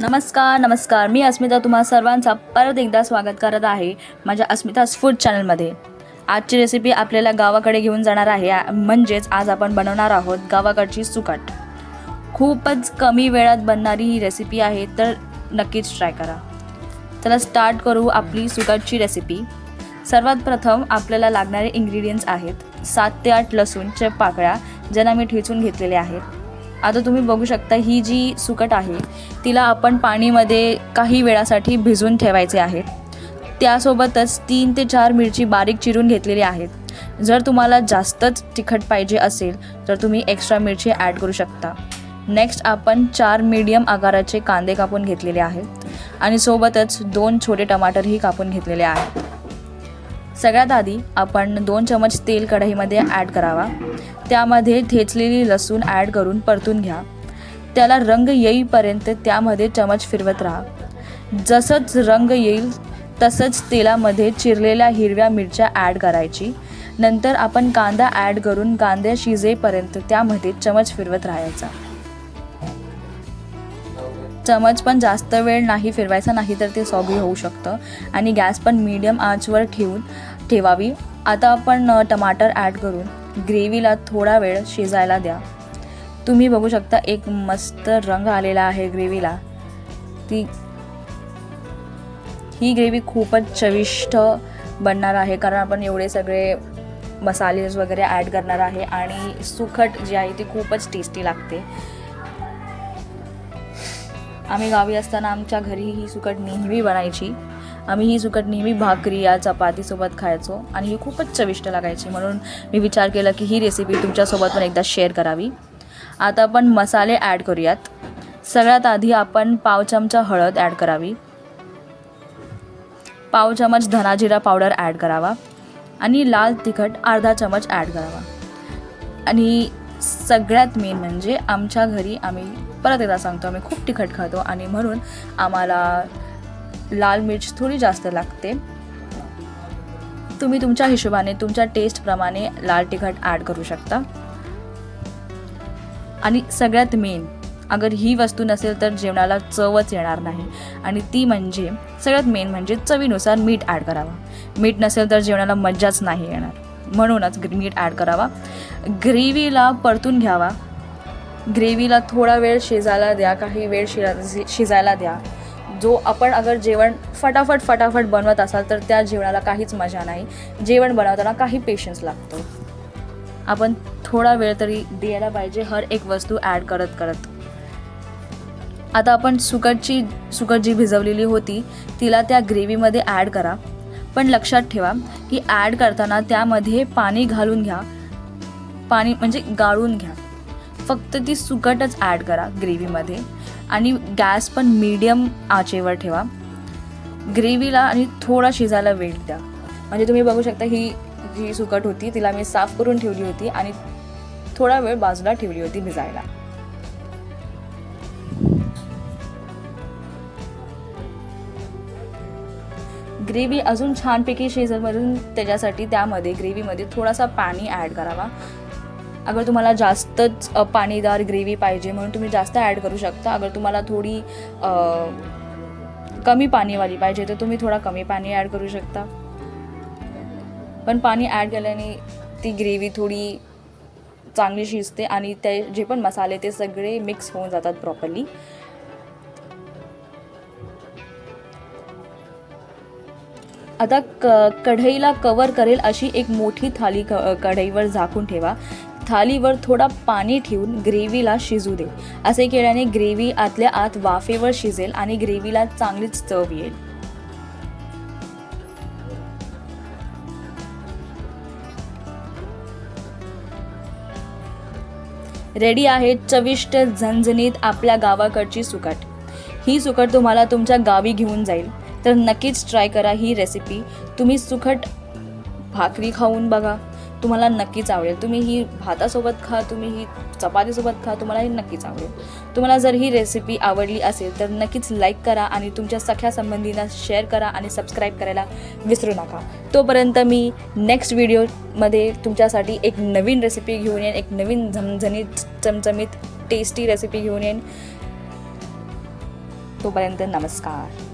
नमस्कार, मी अस्मिता तुम्हा सर्वांचा परत एकदा स्वागत करत आहे माझ्या अस्मिताज फूड चॅनलमध्ये। आजची रेसिपी आपल्याला गावाकडे घेऊन जाणार आहे, म्हणजेच आज आपण बनवणार आहोत गावाकडची सुकट। खूपच कमी वेळात बनणारी ही रेसिपी आहे, तर नक्कीच ट्राय करा। चला स्टार्ट करू आपली सुकटची रेसिपी। सर्वात प्रथम आपल्याला लागणारे इंग्रेडिएंट्स आहेत 7 ते 8 लसूणच्या पाकळ्या, ज्यांना मी ठेचून घेतलेले आहेत। आता तुम्ही बघू शकता ही जी सुकट आहे तिला आपण पाणीमध्ये काही वेळासाठी भिजवून ठेवायचे आहेत। त्यासोबतच 3 ते 4 मिरची बारीक चिरून घेतलेली आहेत। जर तुम्हाला जास्तच तिखट पाहिजे असेल तर तुम्ही एक्स्ट्रा मिरची ॲड करू शकता। नेक्स्ट आपण 4 मीडियम आकाराचे कांदे कापून घेतलेले आहेत आणि सोबतच 2 छोटे टमाटरही कापून घेतलेले आहेत। सगळ्यात आधी आपण 2 चमच तेल कढईमध्ये ॲड करावा। त्यामध्ये ठेचलेली लसूण ॲड करून परतून घ्या। त्याला रंग येईपर्यंत त्यामध्ये चमच फिरवत राहा। जसंच रंग येईल तसंच तेलामध्ये चिरलेल्या हिरव्या मिरच्या ॲड करायची। नंतर आपण कांदा ॲड करून कांदा शिजेपर्यंत त्यामध्ये चमच फिरवत राहायचा। चमच पण जास्त वेळ नाही फिरवायचा, नाही तर ते सॉगी होऊ शकतं। आणि गॅस पण मीडियम आचवर ठेवावी। आता आपण टमाटर ॲड करून ग्रेव्हीला थोडा वेळ शिजायला द्या। तुम्ही बघू शकता एक मस्त रंग आलेला आहे ग्रेव्हीला। ही ग्रेव्ही खूपच चविष्ट बनणार आहे, कारण आपण एवढे सगळे मसाले वगैरे ॲड करणार आहे आणि सुकट जी आहे ती खूपच टेस्टी लागते। आम्ही गावी असताना आमच्या घरी ही सुकट नेहमी बनायची। आम्ही ही सुकट नेहमी भाकरी या चपातीसोबत खायचो आणि ही खूपच चविष्ट लागायची, म्हणून मी विचार केला की ही रेसिपी तुमच्यासोबत पण एकदा शेअर करावी। आता आपण मसाले ॲड करूयात। सगळ्यात आधी आपण पाव चमचा हळद ॲड करावी, पाव चमच धना जिरा पावडर ॲड करावा आणि लाल तिखट अर्धा चमच ॲड करावा। आणि सगळ्यात मेन म्हणजे आमच्या घरी आम्ही परत एकदा सांगतो, आम्ही खूप तिखट खातो आणि म्हणून आम्हाला लाल मिर्च थोडी जास्त लागते। तुम्ही तुमच्या हिशोबाने तुमच्या टेस्टप्रमाणे लाल तिखट ॲड करू शकता। आणि सगळ्यात मेन, अगर ही वस्तू नसेल तर जेवणाला चवच येणार नाही, आणि ती म्हणजे सगळ्यात मेन म्हणजे चवीनुसार मीठ ॲड करावा। मीठ नसेल तर जेवणाला मज्जाच नाही येणार, म्हणूनच मीठ ॲड करावा। ग्रेव्हीला परतून घ्यावा। ग्रेव्हीला थोडा वेळ शिजायला द्या, काही वेळ शिजायला द्या। जो आपण अगर जेवण फटाफट बनवत असाल तर त्या जेवणाला काहीच मजा नाही। जेवण बनवताना काही पेशन्स लागतो। आपण थोडा वेळ तरी द्यायला पाहिजे हर एक वस्तू ॲड करत। आता आपण सुकट जी भिजवलेली होती तिला त्या ग्रेव्हीमध्ये ॲड करा। पण लक्षात ठेवा की ॲड करताना त्यामध्ये पाणी घालून घ्या, पाणी म्हणजे गाळून घ्या। फक्त ती सुकटच ॲड करा ग्रेव्हीमध्ये आणि गॅस पण मीडियम आचेवर ठेवा। ग्रेव्हीला आणि थोडा शिजायला वेळ द्या। म्हणजे तुम्ही बघू शकता ही जी सुकट होती तिला मी साफ करून ठेवली होती आणि थोडा वेळ बाजूला ठेवली होती भिजायला। ग्रेव्ही अजून छानपैकी शिजेपर्यंत त्याच्यासाठी त्यामध्ये ग्रेव्हीमध्ये थोडासा पाणी ॲड करावा। अगर तुम्हाला जास्तच पाणीदार ग्रेव्ही पाहिजे म्हणून तुम्ही जास्त ॲड करू शकता। अगर तुम्हाला थोडी कमी पाणीवाली पाहिजे तर तुम्ही थोडा कमी पाणी ॲड करू शकता। पण पाणी ॲड केल्याने ती ग्रेव्ही थोडी चांगली शिजते आणि ते जे पण मसाले ते सगळे मिक्स होऊन जातात प्रॉपरली। आता कढईला कवर करेल अशी एक मोठी थाली कढईवर झाकून ठेवा। थालीवर थोडा पाणी ठेवून ग्रेव्हीला शिजू दे। असे केल्याने ग्रेव्ही आतल्या आत वाफेवर शिजेल आणि ग्रेव्हीला चांगलीच चव येईल। रेडी आहे चविष्ट झणझणीत आपल्या गावाकडची सुकट। ही सुकट तुम्हाला तुमच्या गावी घेऊन जाईल, तर नक्कीच ट्राय करा ही रेसिपी। तुम्ही सुकट भाकरी खाऊन बघा, तुम्हाला नक्कीच आवडेल। तुम्ही ही भातासोबत खा, तुम्ही ही चपातीसोबत खा, तुम्हाला ही नक्कीच आवडेल। तुम्हाला जर ही रेसिपी आवडली असेल तर नक्कीच लाईक करा आणि तुमच्या सख्या संबंधींना शेअर करा आणि सबस्क्राईब करायला विसरू नका। तोपर्यंत मी नेक्स्ट व्हिडिओमध्ये तुमच्यासाठी एक नवीन रेसिपी घेऊन येईन, एक नवीन झणझणीत चमचमीत टेस्टी रेसिपी घेऊन येईन। तोपर्यंत नमस्कार.